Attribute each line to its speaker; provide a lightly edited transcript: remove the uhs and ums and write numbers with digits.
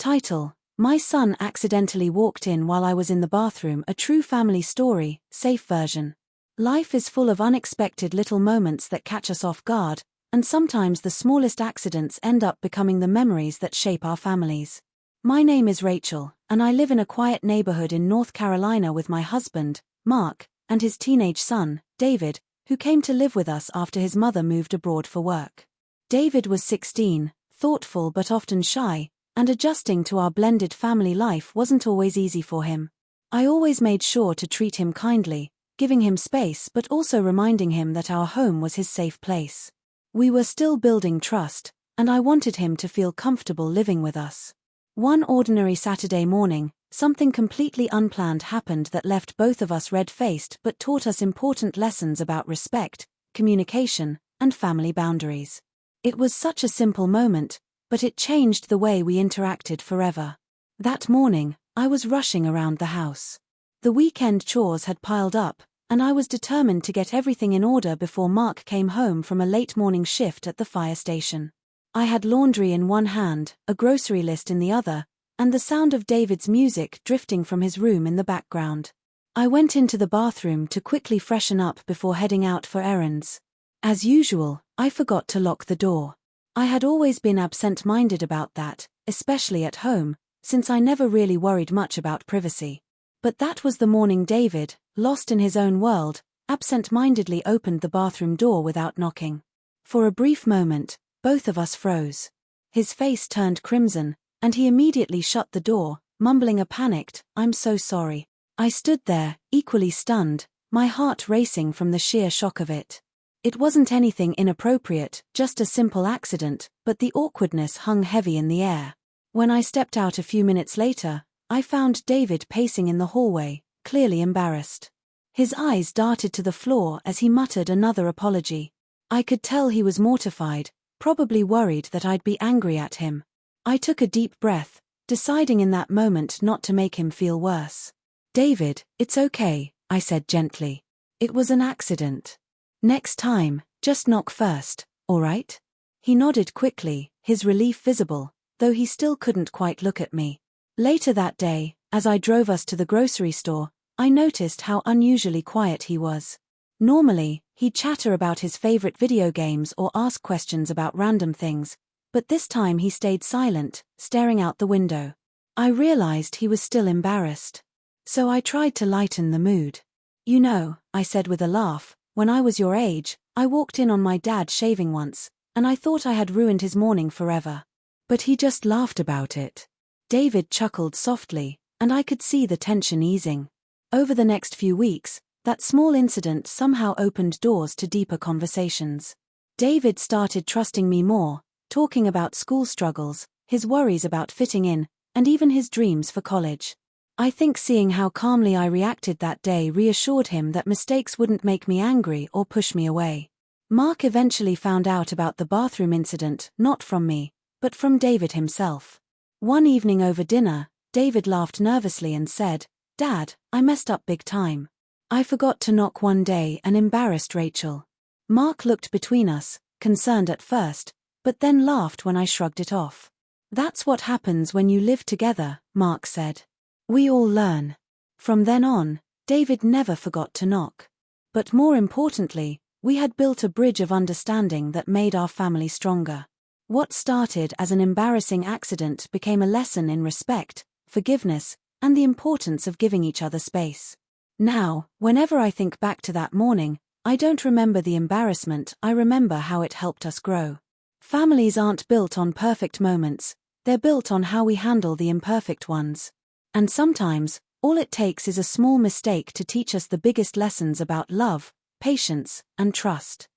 Speaker 1: Title: My son accidentally walked in while I was in the bathroom. A true family story, safe version. Life is full of unexpected little moments that catch us off guard, and sometimes the smallest accidents end up becoming the memories that shape our families. My name is Rachel, and I live in a quiet neighborhood in North Carolina with my husband, Mark, and his teenage son, David, who came to live with us after his mother moved abroad for work. David was 16, thoughtful but often shy, and adjusting to our blended family life wasn't always easy for him. I always made sure to treat him kindly, giving him space but also reminding him that our home was his safe place. We were still building trust, and I wanted him to feel comfortable living with us. One ordinary Saturday morning, something completely unplanned happened that left both of us red-faced but taught us important lessons about respect, communication, and family boundaries. It was such a simple moment, but it changed the way we interacted forever. That morning, I was rushing around the house. The weekend chores had piled up, and I was determined to get everything in order before Mark came home from a late morning shift at the fire station. I had laundry in one hand, a grocery list in the other, and the sound of David's music drifting from his room in the background. I went into the bathroom to quickly freshen up before heading out for errands. As usual, I forgot to lock the door. I had always been absent-minded about that, especially at home, since I never really worried much about privacy. But that was the morning David, lost in his own world, absent-mindedly opened the bathroom door without knocking. For a brief moment, both of us froze. His face turned crimson, and he immediately shut the door, mumbling a panicked, "I'm so sorry." I stood there, equally stunned, my heart racing from the sheer shock of it. It wasn't anything inappropriate, just a simple accident, but the awkwardness hung heavy in the air. When I stepped out a few minutes later, I found David pacing in the hallway, clearly embarrassed. His eyes darted to the floor as he muttered another apology. I could tell he was mortified, probably worried that I'd be angry at him. I took a deep breath, deciding in that moment not to make him feel worse. "David, it's okay," I said gently. "It was an accident. Next time, just knock first, all right?" He nodded quickly, his relief visible, though he still couldn't quite look at me. Later that day, as I drove us to the grocery store, I noticed how unusually quiet he was. Normally, he'd chatter about his favorite video games or ask questions about random things, but this time he stayed silent, staring out the window. I realized he was still embarrassed. So I tried to lighten the mood. "You know," I said with a laugh, "when I was your age, I walked in on my dad shaving once, and I thought I had ruined his morning forever." But he just laughed about it. David chuckled softly, and I could see the tension easing. Over the next few weeks, that small incident somehow opened doors to deeper conversations. David started trusting me more, talking about school struggles, his worries about fitting in, and even his dreams for college. I think seeing how calmly I reacted that day reassured him that mistakes wouldn't make me angry or push me away. Mark eventually found out about the bathroom incident, not from me, but from David himself. One evening over dinner, David laughed nervously and said, "Dad, I messed up big time. I forgot to knock one day and embarrassed Rachel." Mark looked between us, concerned at first, but then laughed when I shrugged it off. "That's what happens when you live together," Mark said. "We all learn." From then on, David never forgot to knock. But more importantly, we had built a bridge of understanding that made our family stronger. What started as an embarrassing accident became a lesson in respect, forgiveness, and the importance of giving each other space. Now, whenever I think back to that morning, I don't remember the embarrassment, I remember how it helped us grow. Families aren't built on perfect moments, they're built on how we handle the imperfect ones. And sometimes, all it takes is a small mistake to teach us the biggest lessons about love, patience, and trust.